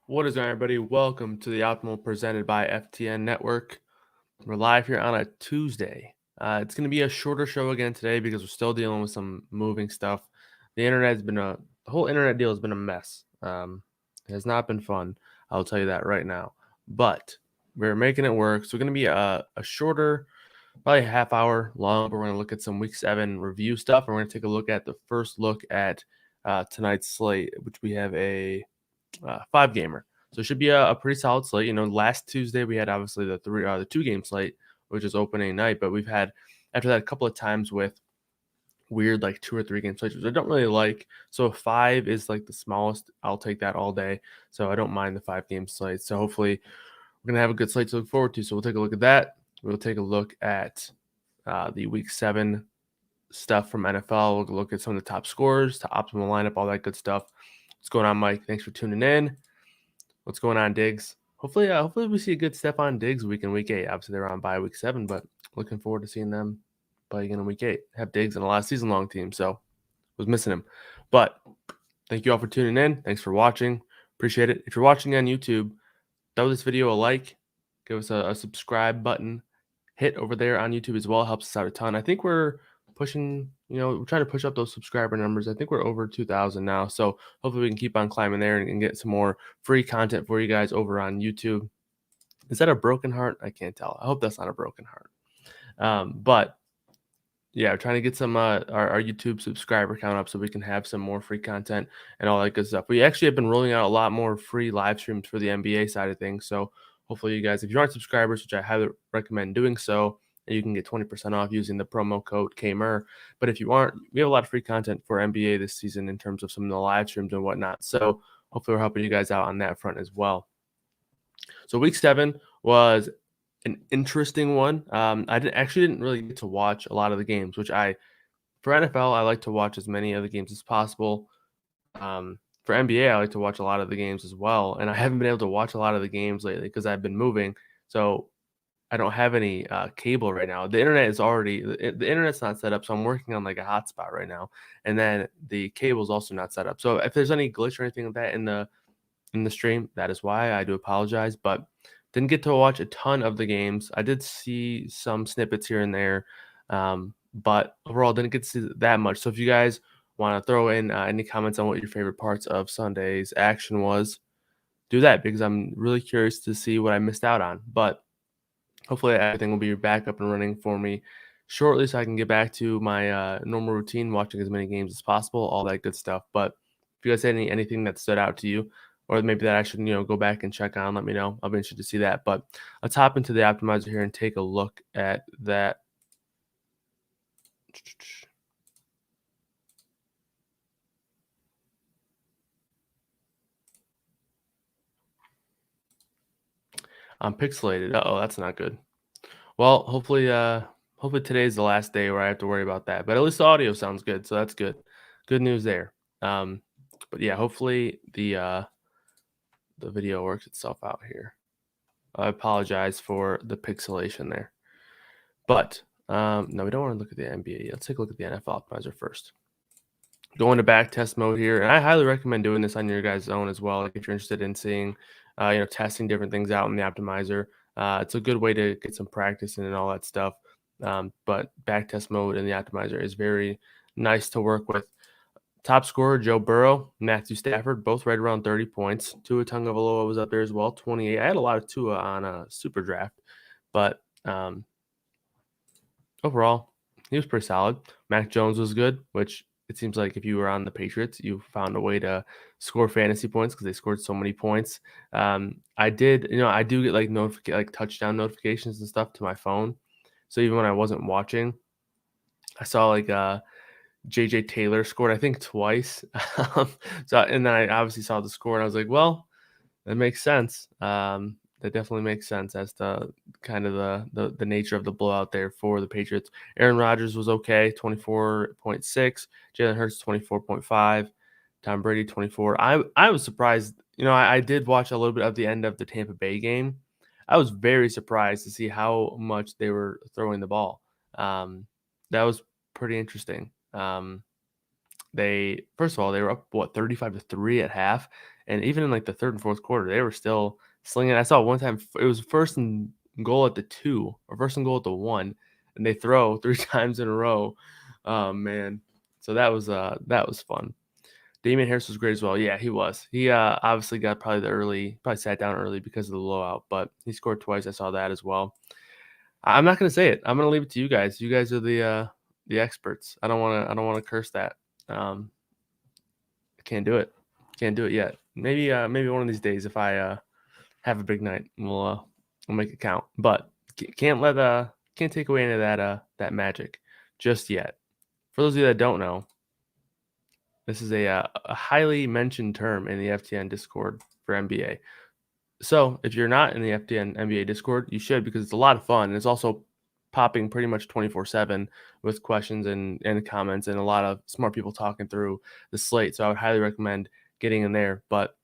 What is going on, everybody? Welcome to the Optimal presented by FTN Network. We're live here on a Tuesday. It's going to be a shorter show again today because we're still dealing with some moving stuff. The whole internet deal has been a mess. It has not been fun. I'll tell you that right now. But we're making it work. So we're going to be a shorter, probably a half hour long. But we're going to look at some Week 7 review stuff. And we're going to take a look at the first look at tonight's slate, which we have a 5-gamer. So it should be a pretty solid slate. Last Tuesday we had obviously the 2-game slate, which is opening night, but we've had after that a couple of times with weird like 2 or 3 game slates, which I don't really like. So 5 is like the smallest. I'll take that all day. So I don't mind the 5-game slate. So hopefully we're gonna have a good slate to look forward to. So we'll take a look at that. We'll take a look at the Week 7 stuff from NFL. We'll look at some of the top scorers, to optimal lineup, all that good stuff. What's going on, Mike? Thanks for tuning in. What's going on, Diggs? Hopefully we see a good Stephon Diggs week in Week 8. Obviously, they're on bye Week 7, but looking forward to seeing them play again in Week 8. Have Diggs in a last season-long team, so was missing him. But thank you all for tuning in. Thanks for watching. Appreciate it. If you're watching on YouTube, throw this video a like. Give us a subscribe button. Hit over there on YouTube as well. Helps us out a ton. I think we're pushing, we're trying to push up those subscriber numbers. I think we're over 2,000 now. So hopefully we can keep on climbing there and get some more free content for you guys over on YouTube. Is that a broken heart? I can't tell. I hope that's not a broken heart. But yeah, we're trying to get some our YouTube subscriber count up so we can have some more free content and all that good stuff. We actually have been rolling out a lot more free live streams for the NBA side of things. So hopefully you guys, if you aren't subscribers, which I highly recommend doing so, you can get 20% off using the promo code KMER. But if you aren't, we have a lot of free content for NBA this season in terms of some of the live streams and whatnot. So hopefully we're helping you guys out on that front as well. So Week 7 was an interesting one. I didn't really get to watch a lot of the games, which for NFL, I like to watch as many of the games as possible. For NBA, I like to watch a lot of the games as well. And I haven't been able to watch a lot of the games lately because I've been moving. So I don't have any cable right now. The internet's not set up, so I'm working on like a hotspot right now, and then the cable's also not set up. So if there's any glitch or anything like that in the stream, that is why. I do apologize, but didn't get to watch a ton of the games. I did see some snippets here and there, but overall didn't get to see that much. So if you guys want to throw in any comments on what your favorite parts of Sunday's action was, do that because I'm really curious to see what I missed out on. But hopefully everything will be back up and running for me shortly so I can get back to my normal routine, watching as many games as possible, all that good stuff. But if you guys had anything that stood out to you, or maybe that I should, go back and check on, let me know. I'll be interested to see that. But let's hop into the optimizer here and take a look at that. I'm pixelated. Uh-oh, that's not good. Well, hopefully today's the last day where I have to worry about that. But at least the audio sounds good, so that's good. Good news there. But yeah, hopefully the video works itself out here. I apologize for the pixelation there. But no, we don't want to look at the NBA. Let's take a look at the NFL optimizer first. Going to back test mode here, and I highly recommend doing this on your guys' own as well. Like if you're interested in seeing, testing different things out in the optimizer, it's a good way to get some practice in and all that stuff. But back test mode in the optimizer is very nice to work with. Top scorer, Joe Burrow, Matthew Stafford, both right around 30 points. Tua Tagovailoa was up there as well, 28. I had a lot of Tua on a super draft, but overall, he was pretty solid. Mac Jones was good, which it seems like if you were on the Patriots, you found a way to score fantasy points because they scored so many points. I do get like touchdown notifications and stuff to my phone. So even when I wasn't watching, I saw like JJ Taylor scored, I think twice. And then I obviously saw the score and I was like, well, that makes sense. That definitely makes sense as to kind of the nature of the blowout there for the Patriots. Aaron Rodgers was okay, 24.6. Jalen Hurts, 24.5. Tom Brady, 24. I was surprised. I did watch a little bit of the end of the Tampa Bay game. I was very surprised to see how much they were throwing the ball. That was pretty interesting. First of all, they were up, 35-3 at half, and even in, like, the 3rd and 4th quarter, they were still slinging. I saw one time it was 1st and goal at the 2 or 1st and goal at the 1, and they throw 3 times in a row. Oh, man. So that was fun. Damian Harris was great as well. Yeah, he was. He, obviously got probably sat down early because of the blowout, but he scored twice. I saw that as well. I'm not gonna say it. I'm gonna leave it to you guys. You guys are the experts. I don't wanna curse that. Um, I can't do it. Can't do it yet. Maybe one of these days if I have a big night, we'll make it count. But can't take away any of that magic just yet. For those of you that don't know, this is a highly mentioned term in the FTN Discord for NBA. So if you're not in the FTN NBA Discord, you should, because it's a lot of fun. And it's also popping pretty much 24/7 with questions and comments and a lot of smart people talking through the slate. So I would highly recommend getting in there. But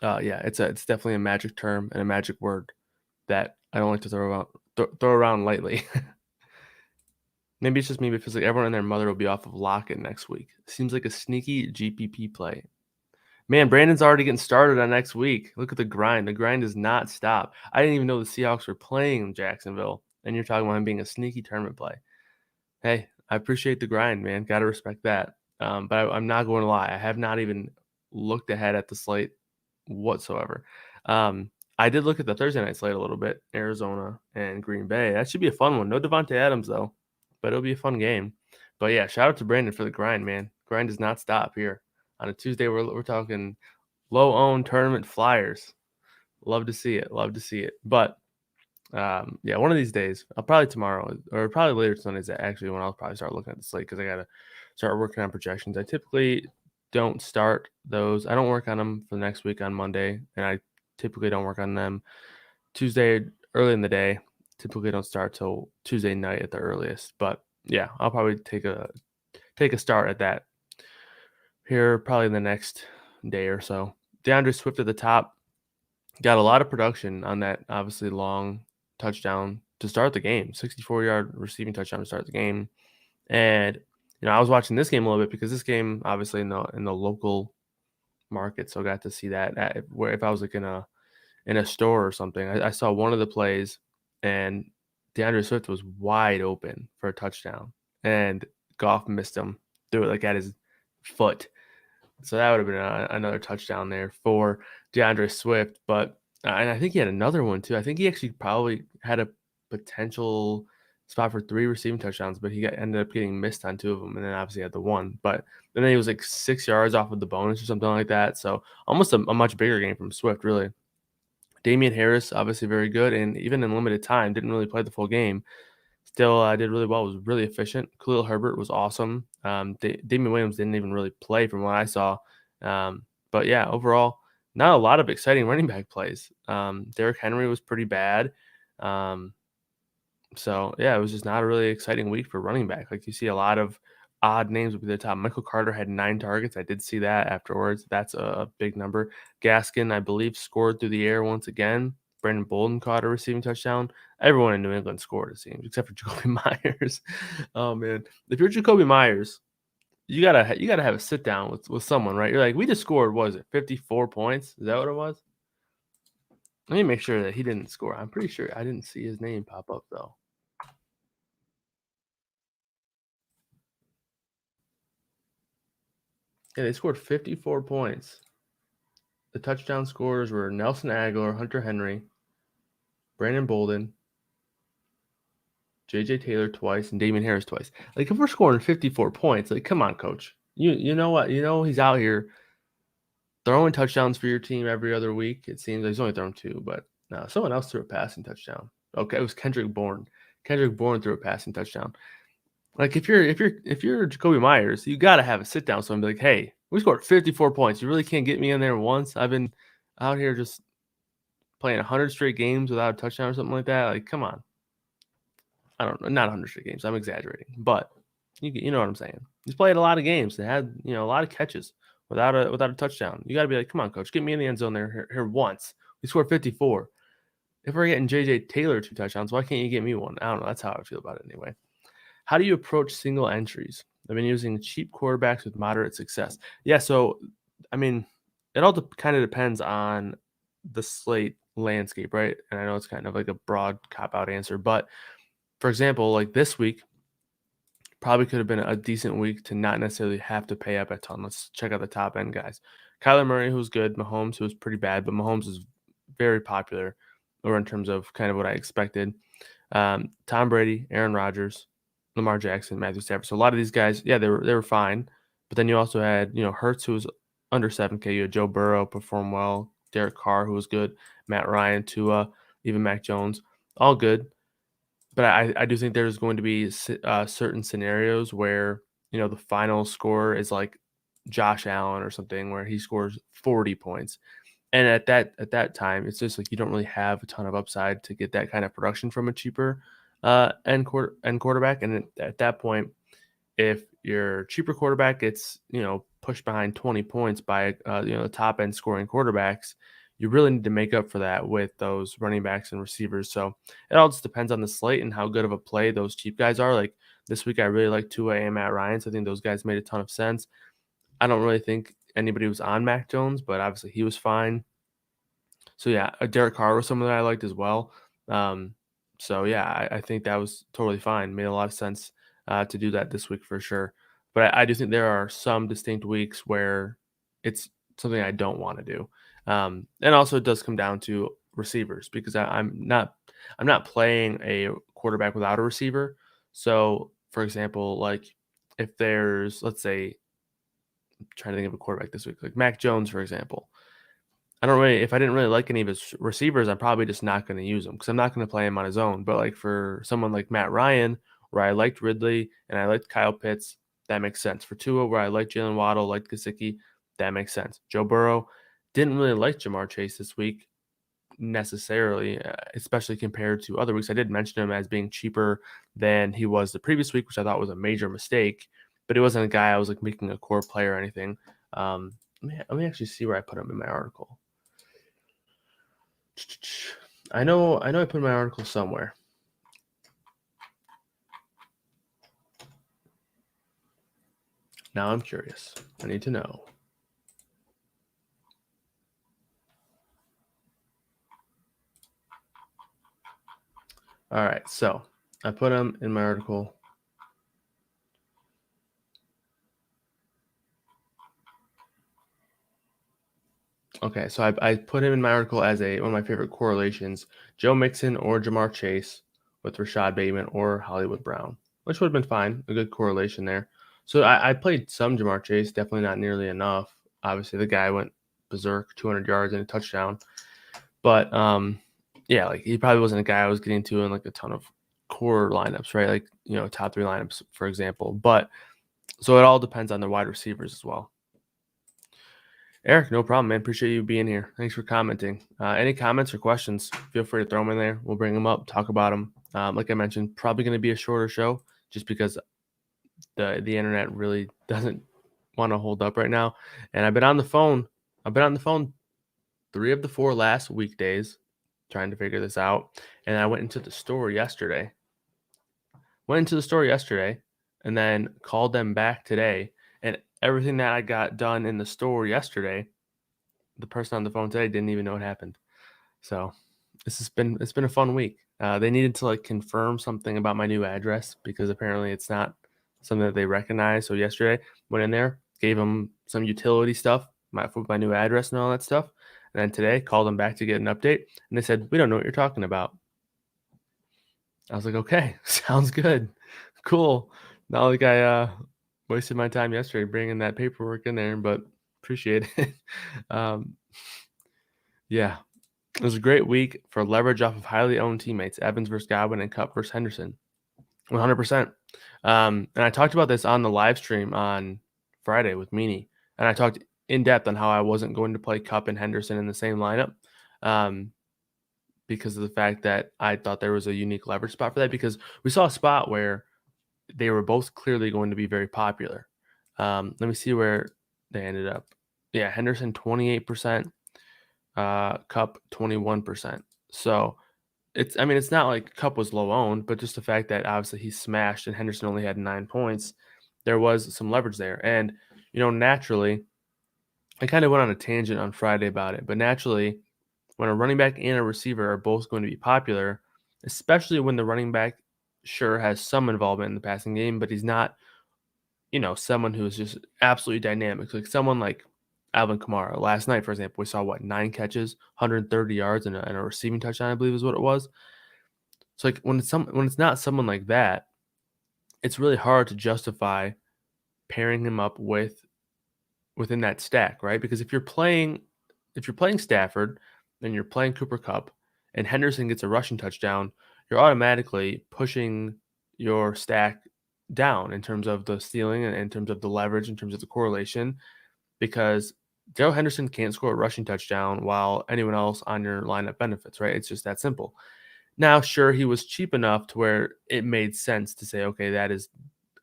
yeah, it's definitely a magic term and a magic word that I don't like to throw around lightly. Maybe it's just me because like everyone and their mother will be off of Lockett next week. Seems like a sneaky GPP play. Man, Brandon's already getting started on next week. Look at the grind. The grind does not stop. I didn't even know the Seahawks were playing in Jacksonville, and you're talking about him being a sneaky tournament play. Hey, I appreciate the grind, man. Got to respect that. But I'm not going to lie. I have not even looked ahead at the slate whatsoever. I did look at the Thursday night slate a little bit, Arizona and Green Bay. That should be a fun one. No Devontae Adams, though, but it'll be a fun game. But yeah, shout out to Brandon for the grind, man. Grind does not stop here. On a Tuesday, we're talking low-owned tournament flyers. Love to see it. Love to see it. But yeah, one of these days, I'll probably tomorrow or probably later Sunday is actually when I'll probably start looking at the slate because I got to start working on projections. I typically don't start those. I don't work on them for the next week on Monday, and I typically don't work on them Tuesday early in the day. Typically don't start till Tuesday night at the earliest. But yeah, I'll probably take a start at that here probably in the next day or so. DeAndre Swift at the top got a lot of production on that obviously long touchdown to start the game, 64-yard receiving touchdown to start the game. And I was watching this game a little bit because this game obviously in the local market, so I got to see that where if I was like in a store or something, I saw one of the plays and DeAndre Swift was wide open for a touchdown and Goff missed him, threw it like at his foot. So that would have been another touchdown there for DeAndre Swift. But and I think he had another one too. I think he actually probably had a potential spot for 3 receiving touchdowns, but ended up getting missed on 2 of them, and then obviously had the one. But then he was like 6 yards off of the bonus or something like that. So almost a much bigger game from Swift, really. Damian Harris, obviously very good, and even in limited time, didn't really play the full game. Still did really well, was really efficient. Khalil Herbert was awesome. Damian Williams didn't even really play from what I saw. But yeah, overall, not a lot of exciting running back plays. Derrick Henry was pretty bad. So yeah, it was just not a really exciting week for running back. Like you see a lot of odd names at the top. Michael Carter had 9 targets. I did see that afterwards. That's a big number. Gaskin, I believe, scored through the air once again. Brandon Bolden caught a receiving touchdown. Everyone in New England scored, it seems, except for Jacoby Myers. Oh man, if you're Jacoby Myers, you gotta have a sit down with someone, right? You're like, we just scored. What was it, 54 points? Is that what it was? Let me make sure that he didn't score. I'm pretty sure I didn't see his name pop up though. Yeah, they scored 54 points. The touchdown scorers were Nelson Aguilar, Hunter Henry, Brandon Bolden, J.J. Taylor twice, and Damian Harris twice. Like, if we're scoring 54 points, like, come on, coach. You know what? You know he's out here throwing touchdowns for your team every other week. It seems like he's only thrown 2, but no, someone else threw a passing touchdown. Okay, it was Kendrick Bourne. Kendrick Bourne threw a passing touchdown. Like, if you're Jacoby Myers, you got to have a sit down. So I'm like, hey, we scored 54 points. You really can't get me in there once. I've been out here just playing 100 straight games without a touchdown or something like that. Like, come on. I don't know, not 100 straight games. I'm exaggerating, but you know what I'm saying. He's played a lot of games that had a lot of catches without a touchdown. You got to be like, come on, coach, get me in the end zone here once. We scored 54. If we're getting J.J. Taylor 2 touchdowns, why can't you get me one? I don't know. That's how I feel about it anyway. How do you approach single entries? I've been using cheap quarterbacks with moderate success. Yeah, so I mean, it all kind of depends on the slate landscape, right? And I know it's kind of like a broad cop out answer, but for example, like this week probably could have been a decent week to not necessarily have to pay up a ton. Let's check out the top end guys. Kyler Murray, who's good. Mahomes, who's pretty bad, but Mahomes is very popular, or in terms of kind of what I expected. Tom Brady, Aaron Rodgers, Lamar Jackson, Matthew Stafford. So a lot of these guys, yeah, they were fine. But then you also had, Hurts, who was under 7K. You had Joe Burrow perform well, Derek Carr, who was good, Matt Ryan, Tua, even Mac Jones, all good. But I do think there's going to be certain scenarios where, the final score is like Josh Allen or something where he scores 40 points. And at that time, it's just like you don't really have a ton of upside to get that kind of production from a cheaper end quarterback. And at that point, if your cheaper quarterback gets, pushed behind 20 points by the top end scoring quarterbacks, you really need to make up for that with those running backs and receivers. So it all just depends on the slate and how good of a play those cheap guys are. Like this week, I really like Tua and Matt Ryan. So I think those guys made a ton of sense. I don't really think anybody was on Mac Jones, but obviously he was fine. So yeah, Derek Carr was someone that I liked as well. Um, so yeah, I think that was totally fine. Made a lot of sense to do that this week for sure. But I do think there are some distinct weeks where it's something I don't want to do. And also it does come down to receivers because I'm not playing a quarterback without a receiver. So for example, like if there's, let's say, I'm trying to think of a quarterback this week, like Mac Jones, for example. I don't really, if I didn't really like any of his receivers, I'm probably just not going to use him because I'm not going to play him on his own. But like for someone like Matt Ryan, where I liked Ridley and I liked Kyle Pitts, that makes sense. For Tua, where I liked Jalen Waddle, liked Gesicki, that makes sense. Joe Burrow, didn't really like Jamar Chase this week necessarily, especially compared to other weeks. I did mention him as being cheaper than he was the previous week, which I thought was a major mistake. But he wasn't a guy I was like making a core play or anything. Let me actually see where I put him in my article. I know I put my article somewhere. Now I'm curious. I need to know. All right, so I put him in my article. Okay, so I put him in my article as one of my favorite correlations: Joe Mixon or Jamar Chase with Rashad Bateman or Hollywood Brown, which would have been fine. A good correlation there. So I played some Jamar Chase, definitely not nearly enough. Obviously, the guy went berserk, 200 yards and a touchdown. But yeah, like he probably wasn't a guy I was getting to in like a ton of core lineups, right? Like, top 3 lineups, for example. But so it all depends on the wide receivers as well. Eric, no problem, man. Appreciate you being here. Thanks for commenting. Any comments or questions, feel free to throw them in there. We'll bring them up, talk about them. Like I mentioned, probably going to be a shorter show just because the internet really doesn't want to hold up right now. And I've been on the phone 3 of the 4 last weekdays trying to figure this out. And I went into the store yesterday. And then called them back today. And everything that I got done in the store yesterday, the person on the phone today didn't even know what happened. So it's been a fun week. They needed to like confirm something about my new address because apparently it's not something that they recognize. So yesterday went in there, gave them some utility stuff, my new address and all that stuff. And then today called them back to get an update, and they said, "We don't know what you're talking about." I was like, "Okay, sounds good, cool." Not like I wasted my time yesterday bringing that paperwork in there, but appreciate it. um, yeah, it was a great week for leverage off of highly owned teammates: Evans versus Godwin and Cup versus Henderson. 100%. And I talked about this on the live stream on Friday with Meanie, and I talked in depth on how I wasn't going to play Cup and Henderson in the same lineup, because of the fact that I thought there was a unique leverage spot for that, because we saw a spot where they were both clearly going to be very popular. Let me see where they ended up. Yeah, Henderson 28%, Cup 21%. So it's not like Cup was low owned, but just the fact that obviously he smashed and Henderson only had 9 points, there was some leverage there. And, naturally, I kind of went on a tangent on Friday about it, but naturally, when a running back and a receiver are both going to be popular, especially when the running back sure has some involvement in the passing game, but he's not, someone who is just absolutely dynamic. Like someone like Alvin Kamara. Last night, for example, we saw 9 catches, 130 yards, and a receiving touchdown, I believe is what it was. So like when it's not someone like that, it's really hard to justify pairing him up within that stack, right? Because if you're playing Stafford and you're playing Cooper Cup and Henderson gets a rushing touchdown, you're automatically pushing your stack down in terms of the ceiling and in terms of the leverage, in terms of the correlation, because Darrell Henderson can't score a rushing touchdown while anyone else on your lineup benefits, right? It's just that simple. Now, sure, he was cheap enough to where it made sense to say, okay, that is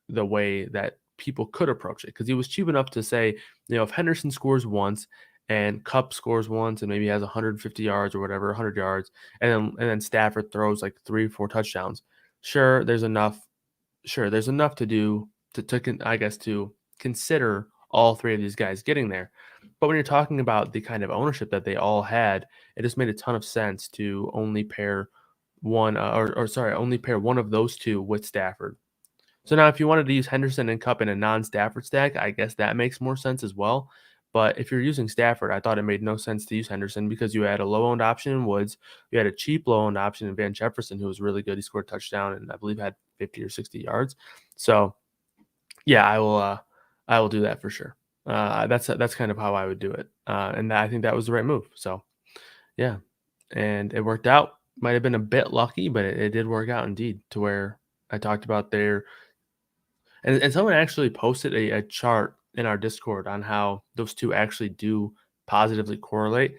the way that people could approach it, because he was cheap enough to say, if Henderson scores once and Cup scores once and maybe has 150 yards or whatever, 100 yards, and then Stafford throws like 3 or 4 touchdowns. Sure, there's enough. Sure, there's enough to do I guess to consider all three of these guys getting there. But when you're talking about the kind of ownership that they all had, it just made a ton of sense to only pair one, only pair one of those two with Stafford. So now if you wanted to use Henderson and Cup in a non-Stafford stack, I guess that makes more sense as well. But if you're using Stafford, I thought it made no sense to use Henderson because you had a low-owned option in Woods. You had a cheap low-owned option in Van Jefferson, who was really good. He scored a touchdown and I believe had 50 or 60 yards. So yeah, I will do that for sure. That's kind of how I would do it. And I think that was the right move. So yeah, and it worked out. Might have been a bit lucky, but it did work out indeed to where I talked about their and someone actually posted a chart in our Discord on how those two actually do positively correlate,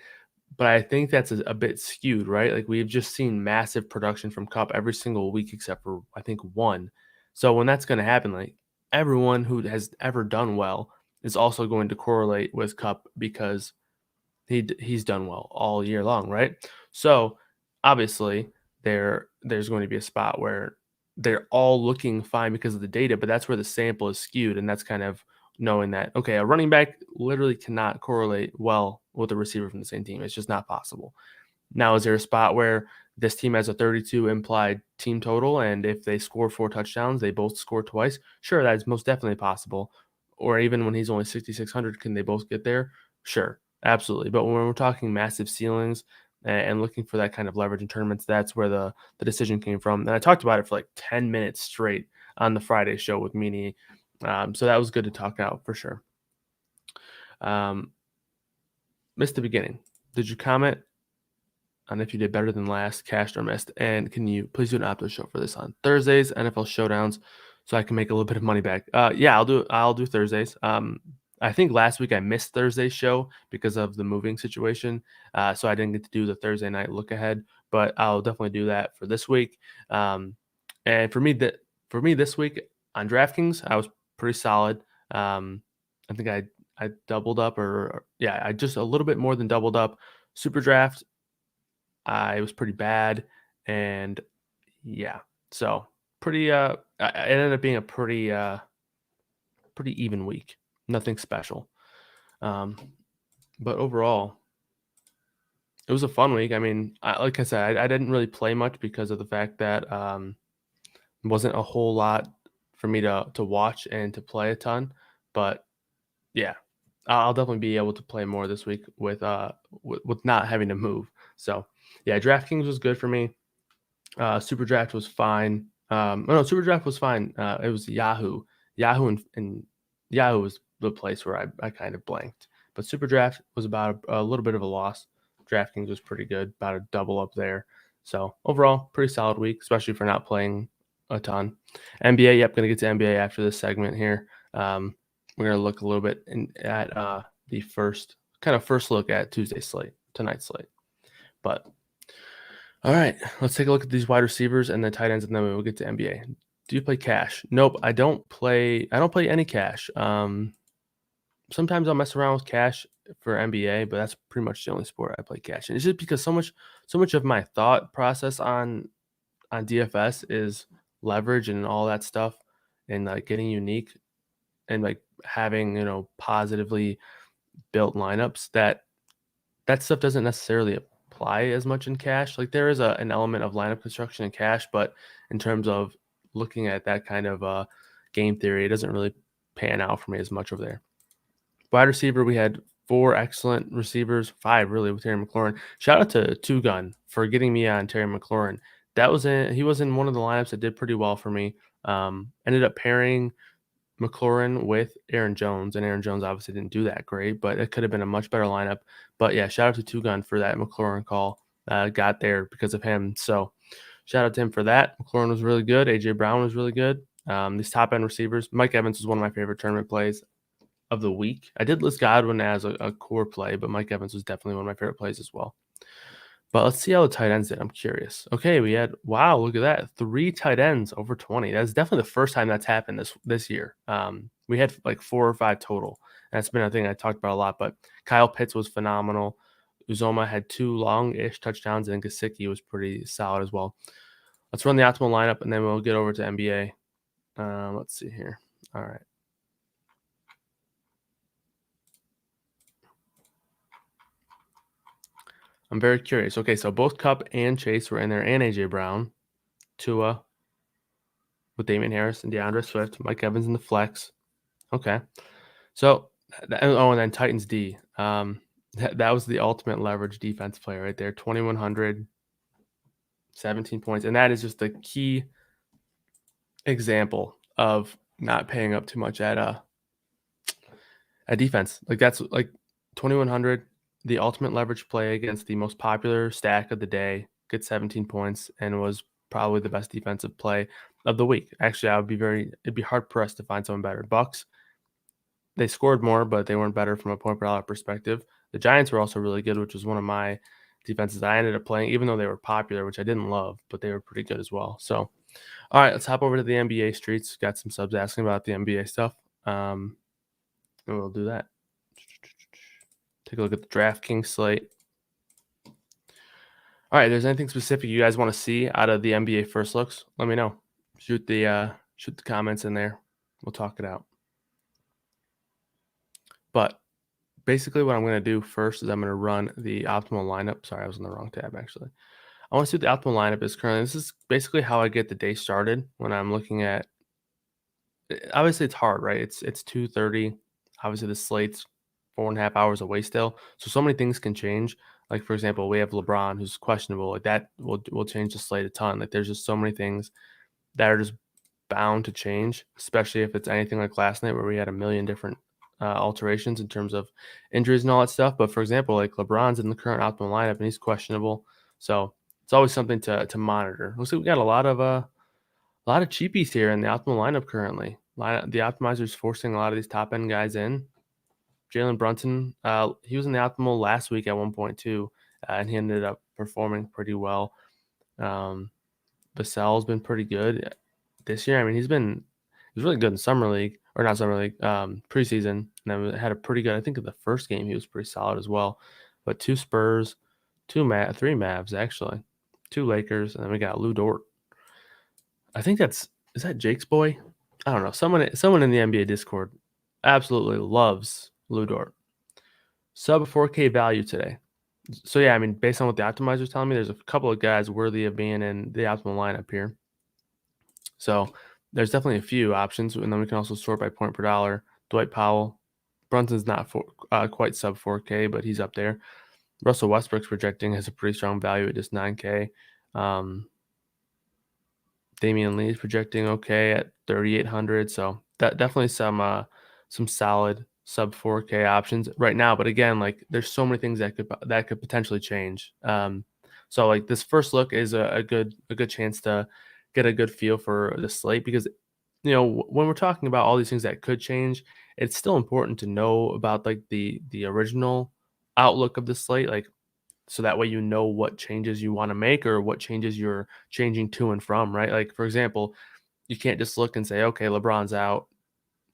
but I think that's a bit skewed, right? Like we've just seen massive production from Cup every single week except for I think one. So when that's going to happen, like everyone who has ever done well is also going to correlate with Cup because he's done well all year long, right? So obviously there's going to be a spot where they're all looking fine because of the data, but that's where the sample is skewed, and that's kind of knowing that okay, a running back literally cannot correlate well with a receiver from the same team. It's just not possible. Now, is there a spot where this team has a 32 implied team total, and if they score 4 touchdowns, they both score twice? Sure, that's most definitely possible. Or even when he's only 6,600, can they both get there? Sure, absolutely. But when we're talking massive ceilings and looking for that kind of leverage in tournaments, that's where the decision came from. And I talked about it for like 10 minutes straight on the Friday show with Meanie. So that was good to talk out for sure. Missed the beginning. Did you comment on if you did better than last, cashed or missed? And can you please do an Opto show for this on Thursdays, NFL showdowns, so I can make a little bit of money back? Yeah, I'll do Thursdays. I think last week I missed Thursday's show because of the moving situation, so I didn't get to do the Thursday night look ahead. But I'll definitely do that for this week. And for me this week on DraftKings, I was pretty solid. I think I doubled up, or yeah, I just a little bit more than doubled up. Super Draft, I was pretty bad, and yeah, so pretty. It ended up being a pretty even week. Nothing special, but overall, it was a fun week. I mean, like I said, I didn't really play much because of the fact that wasn't a whole lot for me to watch and to play a ton. But yeah, I'll definitely be able to play more this week with not having to move. So yeah, DraftKings was good for me. Super Draft was fine. No, Super Draft was fine. It was Yahoo. And Yahoo was the place where I kind of blanked. But Super Draft was about a little bit of a loss. DraftKings was pretty good, about a double up there. So overall, pretty solid week, especially for not playing a ton. NBA, yep, going to get to NBA after this segment here. We're going to look a little bit at the first look at tonight's slate. But all right, let's take a look at these wide receivers and the tight ends, and then we'll get to NBA. Do you play cash? Nope, I don't play any cash. Sometimes I'll mess around with cash for NBA, but that's pretty much the only sport I play cash. And it's just because so much of my thought process on DFS is leverage and all that stuff and like getting unique. and like having, positively built lineups, that stuff doesn't necessarily apply as much in cash. Like there is an element of lineup construction in cash, but in terms of looking at that kind of game theory, it doesn't really pan out for me as much over there. Wide receiver, we had four excellent receivers, five really with Terry McLaurin. Shout out to Two Gun for getting me on Terry McLaurin. He was in one of the lineups that did pretty well for me. Ended up pairing McLaurin with Aaron Jones, and Aaron Jones obviously didn't do that great, but it could have been a much better lineup. But yeah, shout out to Two Gun for that McLaurin call. Got there because of him. So shout out to him for that. McLaurin was really good. AJ Brown was really good. These top end receivers. Mike Evans was one of my favorite tournament plays of the week. I did list Godwin as a core play, but Mike Evans was definitely one of my favorite plays as well. But let's see how the tight ends did. I'm curious. Okay, we had look at that, 3 tight ends over 20. That's definitely the first time that's happened this year. We had like 4 or 5 total. That's been a thing I talked about a lot. But Kyle Pitts was phenomenal. Uzoma had 2 long-ish touchdowns, and Gesicki was pretty solid as well. Let's run the optimal lineup, and then we'll get over to NBA. Let's see here. All right. I'm very curious. Okay, so both Cup and Chase were in there, and AJ Brown, Tua with Damian Harris and DeAndre Swift, Mike Evans in the flex. Okay, so and then Titans D. That was the ultimate leverage defense player right there. 2,100, 17 points, and that is just the key example of not paying up too much at defense. Like that's like 2,100. The ultimate leverage play against the most popular stack of the day, gets 17 points, and was probably the best defensive play of the week. Actually, it'd be hard pressed to find someone better. Bucks, they scored more, but they weren't better from a point per dollar perspective. The Giants were also really good, which was one of my defenses I ended up playing, even though they were popular, which I didn't love, but they were pretty good as well. So, all right, let's hop over to the NBA streets. Got some subs asking about the NBA stuff. And we'll do that. Take a look at the DraftKings slate. All right, if there's anything specific you guys want to see out of the NBA first looks, let me know. Shoot the comments in there. We'll talk it out. But basically what I'm going to do first is I'm going to run the optimal lineup. Sorry, I was in the wrong tab actually. I want to see what the optimal lineup is currently. This is basically how I get the day started when I'm looking at obviously it's hard, right? It's 2:30. Obviously the slate's 4.5 hours away still. So many things can change. Like for example, we have LeBron who's questionable. Like that will change the slate a ton. Like there's just so many things that are just bound to change, especially if it's anything like last night where we had a million different alterations in terms of injuries and all that stuff. But for example, like LeBron's in the current optimal lineup and he's questionable. So it's always something to monitor. Looks like we got a lot of cheapies here in the optimal lineup currently. The optimizer's forcing a lot of these top end guys in. Jalen Brunson, he was in the optimal last week at 1.2, and he ended up performing pretty well. Vassell's been pretty good this year. I mean, he was really good in summer league, or not summer league, preseason, and then had a pretty good. I think in the first game he was pretty solid as well. But 2 Spurs, 3 Mavs actually, 2 Lakers, and then we got Lou Dort. I think is that Jake's boy? I don't know. Someone in the NBA Discord absolutely loves Lou Dort. Sub 4K value today. So yeah, I mean, based on what the optimizer's telling me, there's a couple of guys worthy of being in the optimal lineup here. So there's definitely a few options, and then we can also sort by point per dollar. Dwight Powell, Brunson's not quite sub 4K, but he's up there. Russell Westbrook's projecting has a pretty strong value at just 9K. Damian Lee's projecting okay at 3,800. So that definitely some solid sub 4K options right now. But again, like there's so many things that could potentially change. So like this first look is a good chance to get a good feel for the slate, because when we're talking about all these things that could change, it's still important to know about like the original outlook of the slate, like so that way you know what changes you want to make or what changes you're changing to and from, right? Like for example, you can't just look and say, okay, LeBron's out.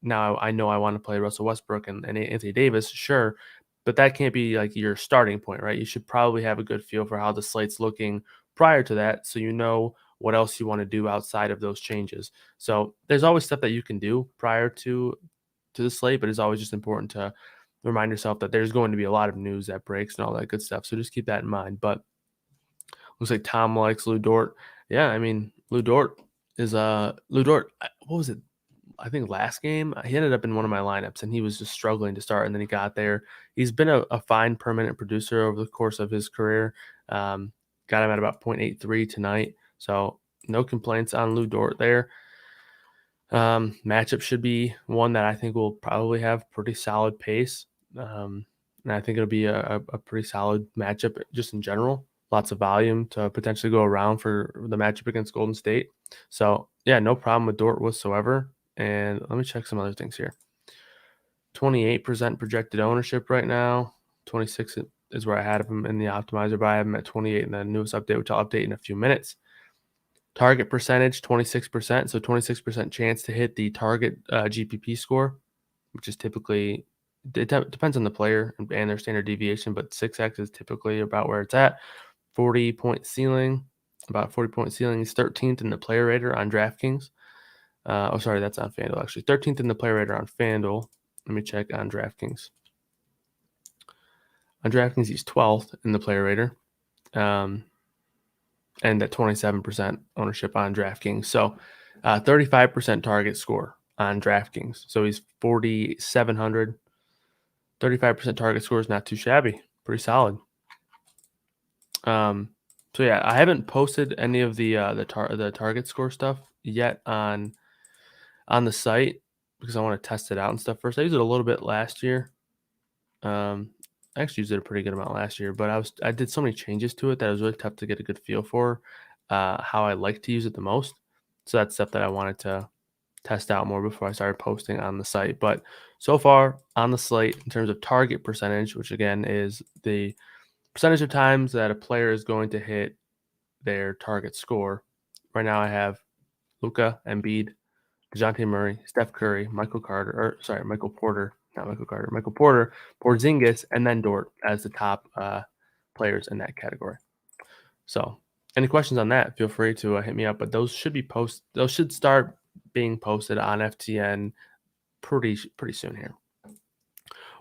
Now I know I want to play Russell Westbrook and Anthony Davis, sure, but that can't be like your starting point, right? You should probably have a good feel for how the slate's looking prior to that, so you know what else you want to do outside of those changes. So there's always stuff that you can do prior to to the slate, but it's always just important to remind yourself that there's going to be a lot of news that breaks and all that good stuff. So just keep that in mind. But looks like Tom likes Lou Dort. Yeah, I mean, Lou Dort is Lou Dort. What was it? I think last game he ended up in one of my lineups and he was just struggling to start, and then he got there. He's been a fine permanent producer over the course of his career. Got him at about 0.83 tonight, so no complaints on Lou Dort there. Matchup should be one that I think will probably have pretty solid pace. And I think it'll be a pretty solid matchup just in general. Lots of volume to potentially go around for the matchup against Golden State. So, yeah, no problem with Dort whatsoever. And let me check some other things here. 28% projected ownership right now. 26 is where I had him in the optimizer, but I have him at 28 in the newest update, which I'll update in a few minutes. Target percentage, 26%. So 26% chance to hit the target GPP score, which is typically, it depends on the player and their standard deviation, but 6x is typically about where it's at. 40-point ceiling, about 40-point ceiling. Is 13th in the player rater on DraftKings. Sorry, that's on Fanduel, actually. 13th in the player rater on Fanduel. Let me check on DraftKings. On DraftKings, he's 12th in the player rater. And at 27% ownership on DraftKings. So 35% target score on DraftKings. So he's 4,700. 35% target score is not too shabby. Pretty solid. So yeah, I haven't posted any of the target score stuff yet on the site because I want to test it out and stuff first. I used it a little bit last year. I actually used it a pretty good amount last year, but I did so many changes to it that it was really tough to get a good feel for how I like to use it the most. So that's stuff that I wanted to test out more before I started posting on the site. But so far on the slate, in terms of target percentage, which again is the percentage of times that a player is going to hit their target score. Right now I have Luka, Embiid, DeJounte Murray, Steph Curry, Michael Porter, Porzingis, and then Dort as the top players in that category. So, any questions on that? Feel free to hit me up. But those should be Those should start being posted on FTN pretty soon here.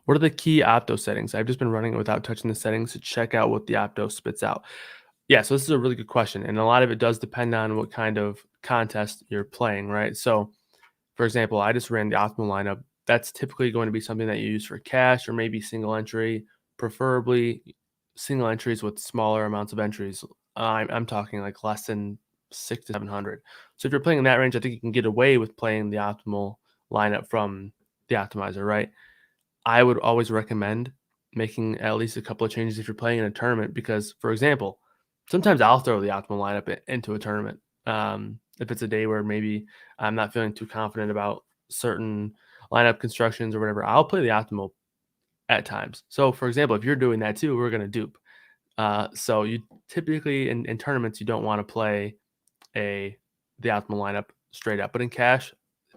What are the key Opto settings? I've just been running it without touching the settings to check out what the Opto spits out. Yeah, so this is a really good question, and a lot of it does depend on what kind of contest you're playing, right? So, for example, I just ran the optimal lineup. That's typically going to be something that you use for cash or maybe single entry, preferably single entries with smaller amounts of entries. I'm talking like less than 600 to 700. So if you're playing in that range, I think you can get away with playing the optimal lineup from the optimizer, right? I would always recommend making at least a couple of changes if you're playing in a tournament because, for example, sometimes I'll throw the optimal lineup into a tournament. If it's a day where maybe I'm not feeling too confident about certain lineup constructions or whatever, I'll play the optimal at times. So, for example, if you're doing that too, we're going to dupe. So you typically in tournaments, you don't want to play the optimal lineup straight up, but in cash,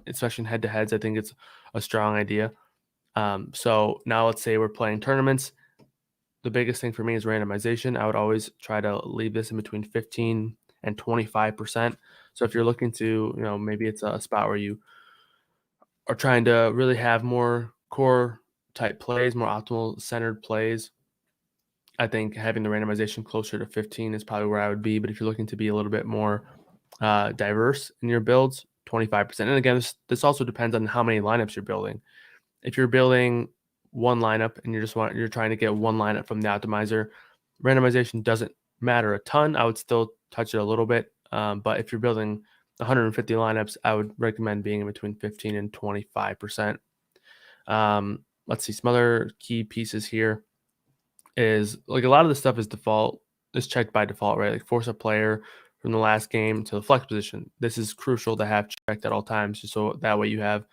especially in head-to-heads, I think it's a strong idea. So now let's say we're playing tournaments. The biggest thing for me is randomization. I would always try to leave this in between 15 and 25%. So if you're looking to, maybe it's a spot where you are trying to really have more core type plays, more optimal centered plays, I think having the randomization closer to 15 is probably where I would be. But if you're looking to be a little bit more diverse in your builds, 25%. And again, this also depends on how many lineups you're building. If you're building one lineup and you're trying to get one lineup from the optimizer, randomization doesn't matter a ton. I would still touch it a little bit. But if you're building 150 lineups, I would recommend being in between 15 and 25%. Let's see, some other key pieces here is like a lot of the stuff is checked by default, right? Like force a player from the last game to the flex position. This is crucial to have checked at all times, just so that way you have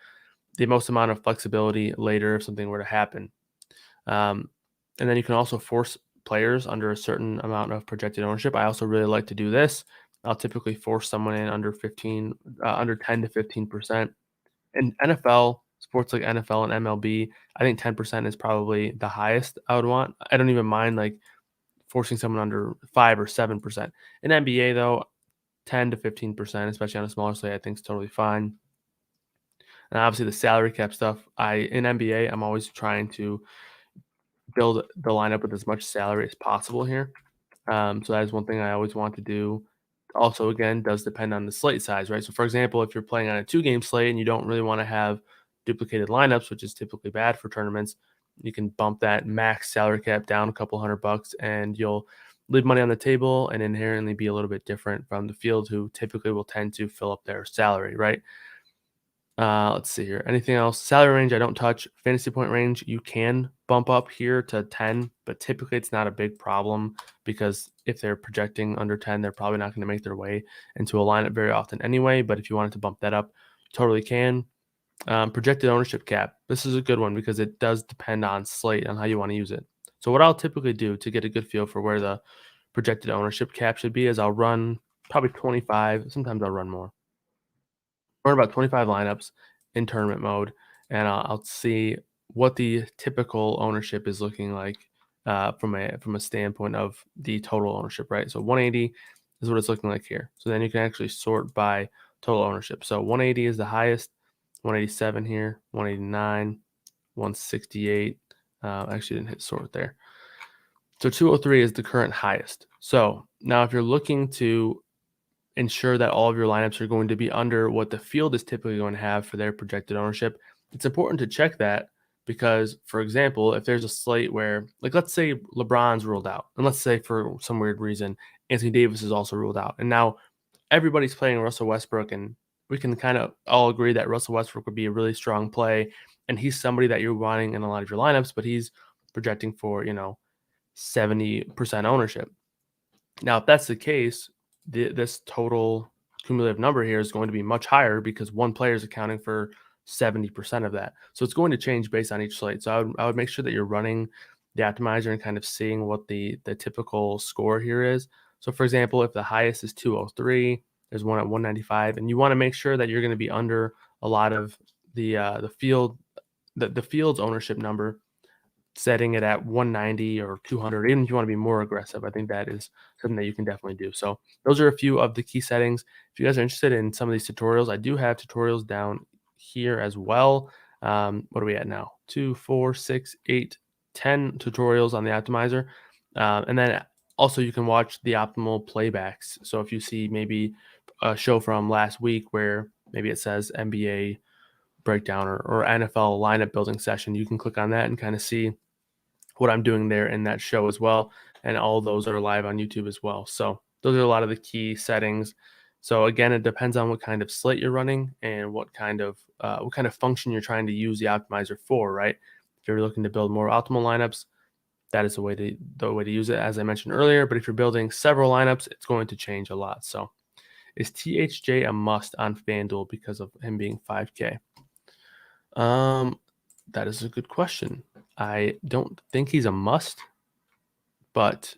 the most amount of flexibility later if something were to happen. And then you can also force players under a certain amount of projected ownership. I also really like to do this. I'll typically force someone in under 10 to 15%. In NFL, sports like NFL and MLB, I think 10% is probably the highest I would want. I don't even mind like forcing someone under 5 or 7%. In NBA though, 10 to 15%, especially on a smaller slate, I think is totally fine. And obviously the salary cap stuff, in NBA, I'm always trying to build the lineup with as much salary as possible here. So that is one thing I always want to do. Also, again, does depend on the slate size, right? So, for example, if you're playing on a 2 game slate and you don't really want to have duplicated lineups, which is typically bad for tournaments, you can bump that max salary cap down a couple $100 and you'll leave money on the table and inherently be a little bit different from the field who typically will tend to fill up their salary, right? Let's see here. Anything else? Salary range, I don't touch. Fantasy point range, you can bump up here to 10, but typically it's not a big problem because if they're projecting under 10, they're probably not going to make their way into a lineup very often anyway. But if you wanted to bump that up, you totally can. Projected ownership cap. This is a good one because it does depend on slate on how you want to use it. So what I'll typically do to get a good feel for where the projected ownership cap should be is I'll run probably 25. Sometimes I'll run more. Run about 25 lineups in tournament mode, and I'll see what the typical ownership is looking like from a standpoint of the total ownership, right? So 180 is what it's looking like here. So then you can actually sort by total ownership. So 180 is the highest, 187 here, 189, 168. Actually didn't hit sort there. So 203 is the current highest. So now if you're looking to ensure that all of your lineups are going to be under what the field is typically going to have for their projected ownership, it's important to check that because, for example, if there's a slate where, like, let's say LeBron's ruled out, and let's say for some weird reason, Anthony Davis is also ruled out, and now everybody's playing Russell Westbrook, and we can kind of all agree that Russell Westbrook would be a really strong play, and he's somebody that you're wanting in a lot of your lineups, but he's projecting for, 70% ownership. Now, if that's the case, this total cumulative number here is going to be much higher because one player is accounting for 70% of that. So it's going to change based on each slate. So I would make sure that you're running the optimizer and kind of seeing what the typical score here is. So for example, if the highest is 203, there's one at 195, and you want to make sure that you're going to be under a lot of the field the field's ownership number, setting it at 190 or 200, even if you want to be more aggressive. I think that is something that you can definitely do. So those are a few of the key settings. If you guys are interested in some of these tutorials, I do have tutorials down here as well. What are we at now? 2, 4, 6, 8, 10 tutorials on the optimizer. And then also you can watch the optimal playbacks. So if you see maybe a show from last week where maybe it says NBA breakdown or NFL lineup building session, you can click on that and kind of see what I'm doing there in that show as well. And all those are live on YouTube as well. So those are a lot of the key settings. So again, it depends on what kind of slate you're running and what kind of function you're trying to use the optimizer for, right? If you're looking to build more optimal lineups, that is the way to use it, as I mentioned earlier. But if you're building several lineups, it's going to change a lot. So is THJ a must on FanDuel because of him being 5K? That is a good question. I don't think he's a must, but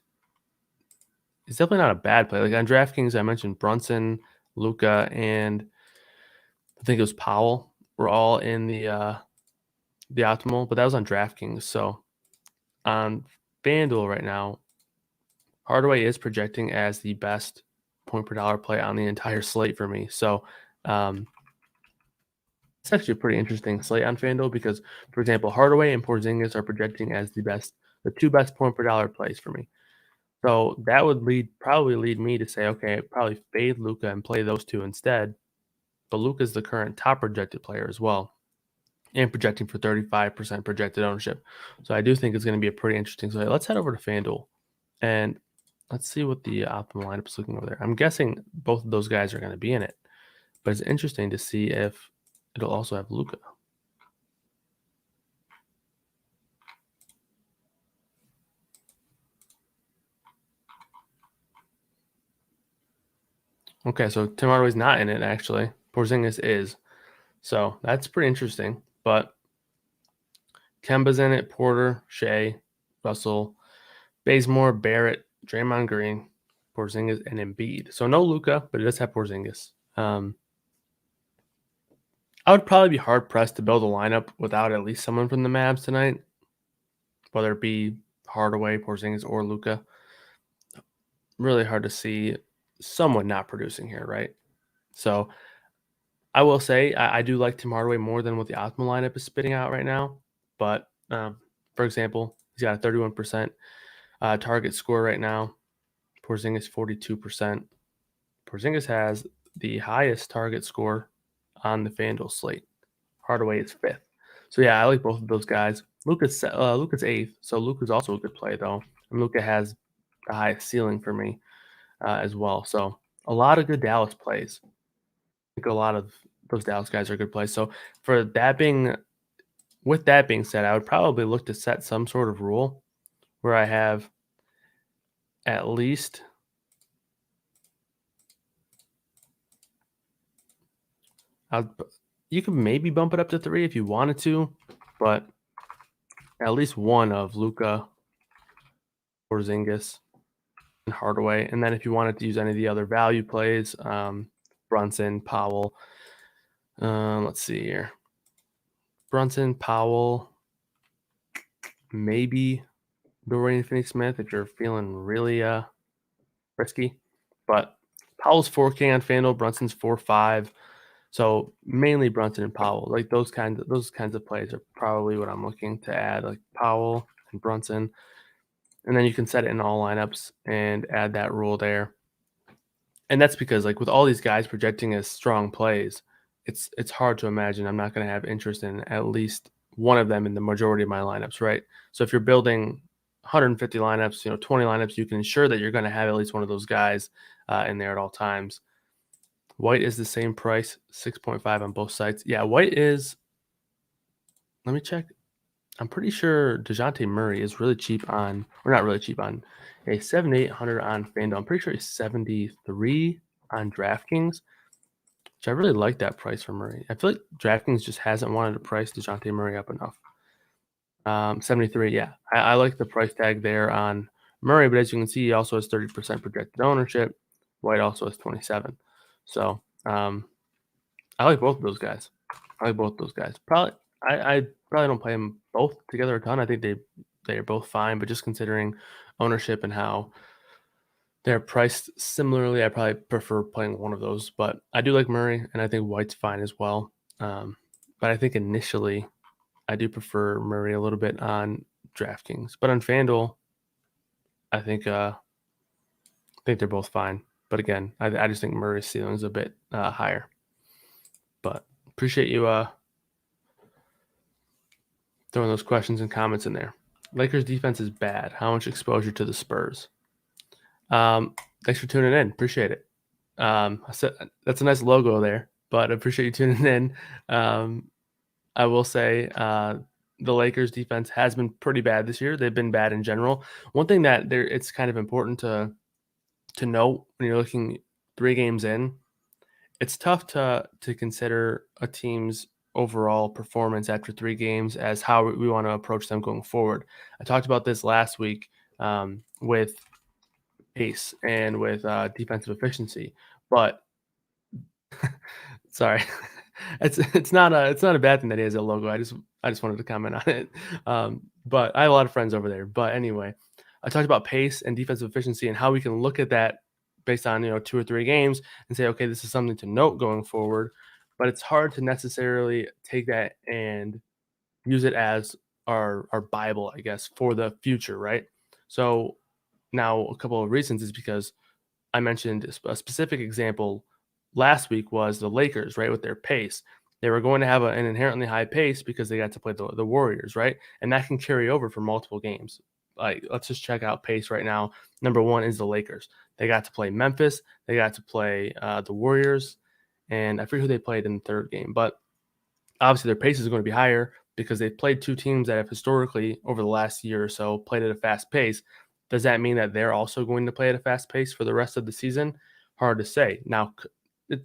it's definitely not a bad play. Like on DraftKings, I mentioned Brunson, Luca, and I think it was Powell were all in the optimal, but that was on DraftKings. So on FanDuel right now, Hardaway is projecting as the best point per dollar play on the entire slate for me. So it's actually a pretty interesting slate on FanDuel because, for example, Hardaway and Porzingis are projecting as the two best point per dollar plays for me. So that would probably lead me to say, okay, probably fade Luca and play those two instead. But Luca's the current top projected player as well, and projecting for 35% projected ownership. So I do think it's going to be a pretty interesting slate. Let's head over to FanDuel and let's see what the optimal lineup is looking over there. I'm guessing both of those guys are going to be in it, but it's interesting to see if it'll also have Luca. Okay, so Tim Hardaway's not in it, actually. Porzingis is. So that's pretty interesting. But Kemba's in it, Porter, Shea, Russell, Bazemore, Barrett, Draymond Green, Porzingis, and Embiid. So no Luka, but it does have Porzingis. I would probably be hard-pressed to build a lineup without at least someone from the Mavs tonight, whether it be Hardaway, Porzingis, or Luka. Really hard to see someone not producing here, right? So I will say I do like Tim Hardaway more than what the optimal lineup is spitting out right now. But for example, he's got a 31% target score right now. Porzingis 42%. Porzingis has the highest target score on the Fanduel slate. Hardaway is fifth. So yeah, I like both of those guys. Luka's eighth, so Luka's also a good play though. And Luka has the highest ceiling for me as well. So a lot of good Dallas plays. I think a lot of those Dallas guys are good plays. So for that being with that being said, I would probably look to set some sort of rule where I have at least I'd, you could maybe bump it up to 3 if you wanted to, but at least one of Luka, Porzingis, and Hardaway. And then if you wanted to use any of the other value plays, Brunson, Powell. Let's see here. Brunson, Powell, maybe Dorian Finney-Smith if you're feeling really risky. But Powell's 4K on FanDuel, Brunson's 4.5. So mainly Brunson and Powell. Like those kinds of plays are probably what I'm looking to add, like Powell and Brunson. And then you can set it in all lineups and add that rule there. And that's because like with all these guys projecting as strong plays, it's hard to imagine I'm not going to have interest in at least one of them in the majority of my lineups, right? So if you're building 150 lineups, 20 lineups, you can ensure that you're going to have at least one of those guys in there at all times. White is the same price, 6.5 on both sites. Yeah, White is. Let me check. I'm pretty sure DeJounte Murray is really cheap on, or not really cheap on, a 7,800 on FanDuel. I'm pretty sure he's 73 on DraftKings, which I really like that price for Murray. I feel like DraftKings just hasn't wanted to price DeJounte Murray up enough. 73, yeah. I like the price tag there on Murray, but as you can see, he also has 30% projected ownership. White also has 27. So I like both of those guys. Probably I probably don't play them both together a ton. I think they are both fine, but just considering ownership and how they're priced similarly, I probably prefer playing one of those. But I do like Murray, and I think White's fine as well. But I think initially I do prefer Murray a little bit on DraftKings, but on FanDuel, I think they're both fine. But again, I just think Murray's ceiling is a bit higher. But appreciate you throwing those questions and comments in there. Lakers defense is bad. How much exposure to the Spurs? Thanks for tuning in. Appreciate it. That's a nice logo there, but I appreciate you tuning in. I will say the Lakers defense has been pretty bad this year. They've been bad in general. One thing that it's kind of important to note when you're looking 3 games in, it's tough to consider a team's overall performance after 3 games as how we want to approach them going forward. I talked about this last week with pace and with defensive efficiency, but sorry, it's not a bad thing that he has a logo. I just wanted to comment on it. But I have a lot of friends over there. But anyway, I talked about pace and defensive efficiency and how we can look at that based on 2 or 3 games and say, okay, this is something to note going forward. But it's hard to necessarily take that and use it as our Bible, I guess, for the future, right? So now a couple of reasons is because I mentioned a specific example last week was the Lakers, right, with their pace. They were going to have an inherently high pace because they got to play the Warriors, right? And that can carry over for multiple games. Like, let's just check out pace right now. Number 1 is the Lakers. They got to play Memphis. They got to play the Warriors. And I forget who they played in the 3rd game. But obviously their pace is going to be higher because they've played 2 teams that have historically, over the last year or so, played at a fast pace. Does that mean that they're also going to play at a fast pace for the rest of the season? Hard to say. Now,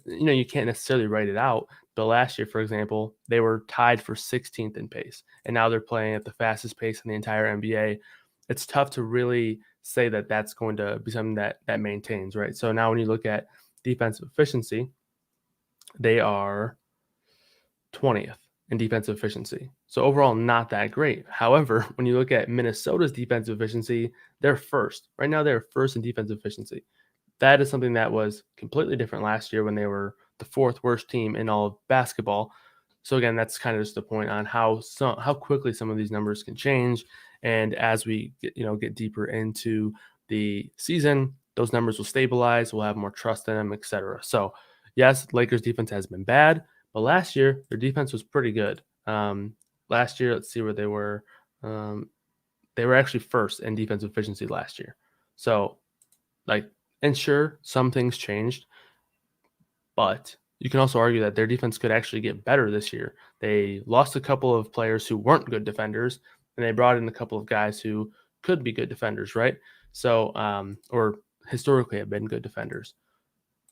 you can't necessarily write it out. But last year, for example, they were tied for 16th in pace, and now they're playing at the fastest pace in the entire NBA. It's tough to really say that that's going to be something that maintains, right? So now when you look at defensive efficiency, they are 20th in defensive efficiency. So overall, not that great. However, when you look at Minnesota's defensive efficiency, they're first. Right now, they're first in defensive efficiency. That is something that was completely different last year when they were the fourth worst team in all of basketball. So again, that's kind of just the point on how quickly some of these numbers can change. And as we get deeper into the season, those numbers will stabilize. We'll have more trust in them, etc. So yes, Lakers defense has been bad, but last year their defense was pretty good. Last year, let's see where they were. They were actually first in defensive efficiency last year. So and sure, some things changed, but you can also argue that their defense could actually get better this year. They lost a couple of players who weren't good defenders, and they brought in a couple of guys who could be good defenders, right? So, or historically have been good defenders.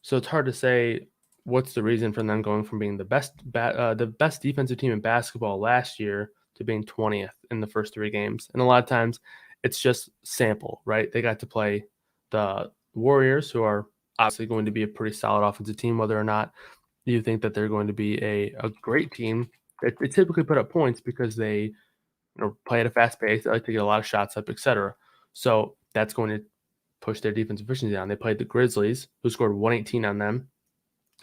So it's hard to say what's the reason for them going from being the best defensive team in basketball last year to being 20th in the first 3 games. And a lot of times it's just sample, right? They got to play the Warriors, who are obviously going to be a pretty solid offensive team, whether or not you think that they're going to be a great team. They typically put up points because they play at a fast pace. They like to get a lot of shots up, etc. So that's going to push their defense efficiency down. They played the Grizzlies, who scored 118 on them,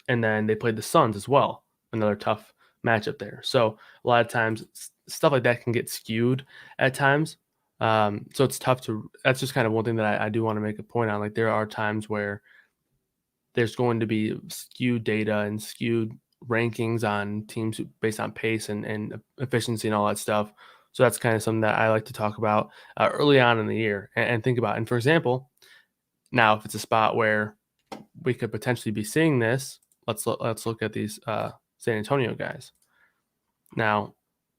and then they played the Suns as well, another tough matchup there. So a lot of times stuff like that can get skewed at times. So it's tough to. That's just kind of one thing that I do want to make a point on. Like there are times where there's going to be skewed data and skewed rankings on teams based on pace and efficiency and all that stuff. So that's kind of something that I like to talk about early on in the year and think about. And for example, now if it's a spot where we could potentially be seeing this, let's look at these San Antonio guys. Now,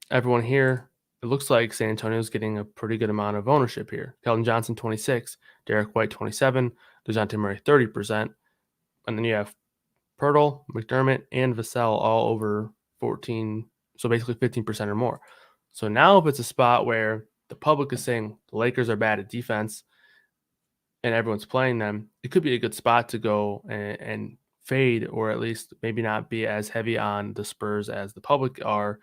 everyone here, it looks like San Antonio is getting a pretty good amount of ownership here. Kelton Johnson, 26, Derek White, 27, DeJounte Murray, 30%. And then you have Pirtle, McDermott, and Vassell all over 14, so basically 15% or more. So now if it's a spot where the public is saying the Lakers are bad at defense and everyone's playing them, it could be a good spot to go and fade, or at least maybe not be as heavy on the Spurs as the public are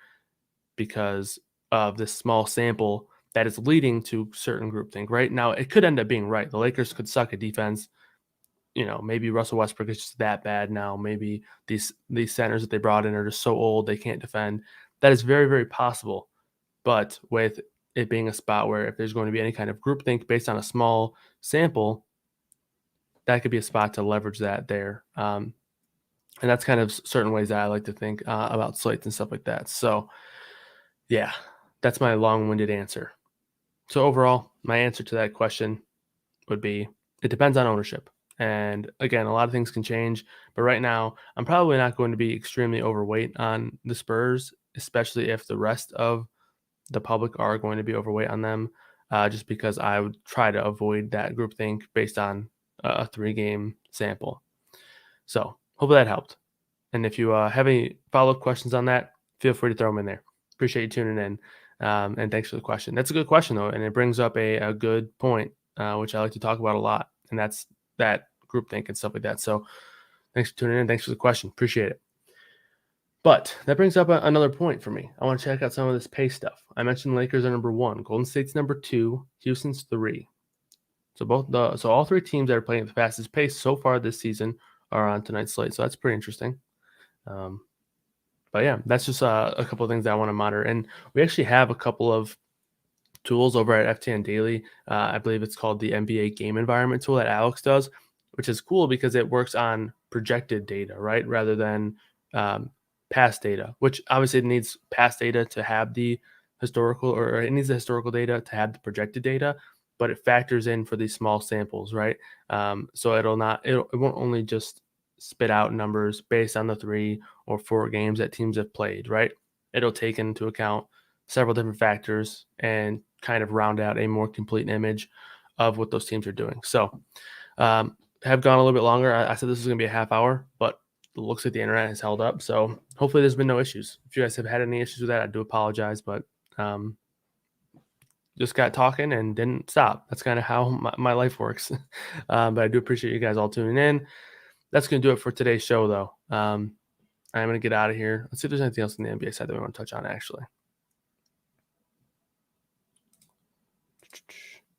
because of this small sample that is leading to certain groupthink. Right now, it could end up being right. The Lakers could suck at defense. Maybe Russell Westbrook is just that bad now. Maybe these centers that they brought in are just so old they can't defend. That is very, very possible. But with it being a spot where if there's going to be any kind of groupthink based on a small sample, that could be a spot to leverage that there. And that's kind of certain ways that I like to think about slates and stuff like that. So, yeah, that's my long-winded answer. So overall, my answer to that question would be it depends on ownership. And again, a lot of things can change, but right now I'm probably not going to be extremely overweight on the Spurs, especially if the rest of the public are going to be overweight on them, just because I would try to avoid that groupthink based on a 3-game sample. So hopefully that helped. And if you have any follow-up questions on that, feel free to throw them in there. Appreciate you tuning in. And thanks for the question. That's a good question, though, and it brings up a good point, which I like to talk about a lot, and that's that groupthink and stuff like that. So thanks for tuning in. Thanks for the question. Appreciate it. But that brings up another point for me. I want to check out some of this pace stuff. I mentioned Lakers are number 1, Golden State's number 2, Houston's 3. So all 3 teams that are playing at the fastest pace so far this season are on tonight's slate. So that's pretty interesting. But yeah, that's just a couple of things that I want to monitor. And we actually have a couple of tools over at FTN Daily. I believe it's called the NBA Game Environment tool that Alex does, which is cool because it works on projected data, right, rather than past data, which obviously it needs past data to have the historical, or it needs the historical data to have the projected data, but it factors in for these small samples, right? So it won't only just spit out numbers based on the 3 or 4 games that teams have played, right? It'll take into account several different factors and kind of round out a more complete image of what those teams are doing. So have gone a little bit longer. I said this was going to be a half hour, but it looks like the internet has held up. So hopefully there's been no issues. If you guys have had any issues with that, I do apologize, but just got talking and didn't stop. That's kind of how my life works. But I do appreciate you guys all tuning in. That's going to do it for today's show, though. I'm going to get out of here. Let's see if there's anything else in the NBA side that we want to touch on, actually.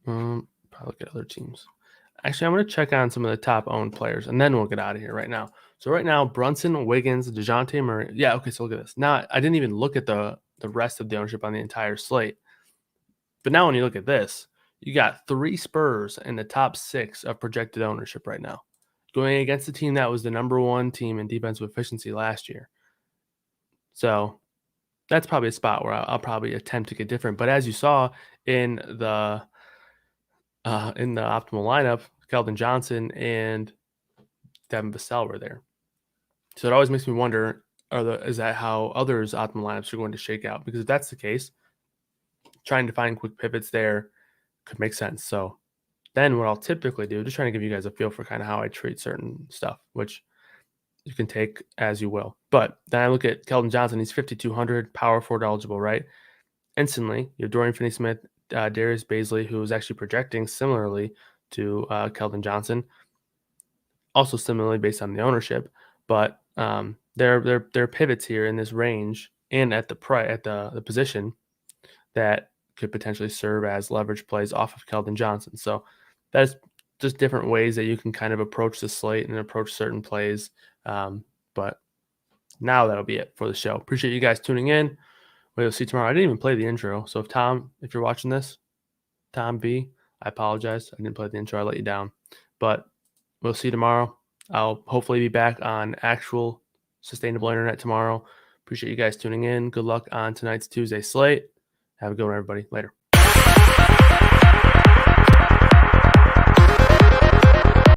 Probably look at other teams. Actually, I'm going to check on some of the top owned players, and then we'll get out of here right now. So right now, Brunson, Wiggins, DeJounte Murray. Yeah, okay. So look at this. Now I didn't even look at the rest of the ownership on the entire slate. But now when you look at this, you got 3 Spurs in the top 6 of projected ownership right now, going against the team that was the number 1 team in defensive efficiency last year. So that's probably a spot where I'll probably attempt to get different. But as you saw in the optimal lineup, Kelton Johnson and Devin Vassell were there. So it always makes me wonder, is that how others' optimal lineups are going to shake out? Because if that's the case, trying to find quick pivots there could make sense. So then what I'll typically do, just trying to give you guys a feel for kind of how I treat certain stuff, which you can take as you will. But then I look at Kelton Johnson, he's 5,200, power forward eligible, right? Instantly, you have Dorian Finney-Smith, Darius Baisley, who is actually projecting similarly to Kelton Johnson, also similarly based on the ownership, but there are pivots here in this range and at the position that could potentially serve as leverage plays off of Kelton Johnson. So that's just different ways that you can kind of approach the slate and approach certain plays. But now that'll be it for the show. Appreciate you guys tuning in. We'll see you tomorrow. I didn't even play the intro. So if you're watching this, Tom B, I apologize. I didn't play the intro. I let you down. But we'll see you tomorrow. I'll hopefully be back on actual sustainable internet tomorrow. Appreciate you guys tuning in. Good luck on tonight's Tuesday slate. Have a good one, everybody. Later.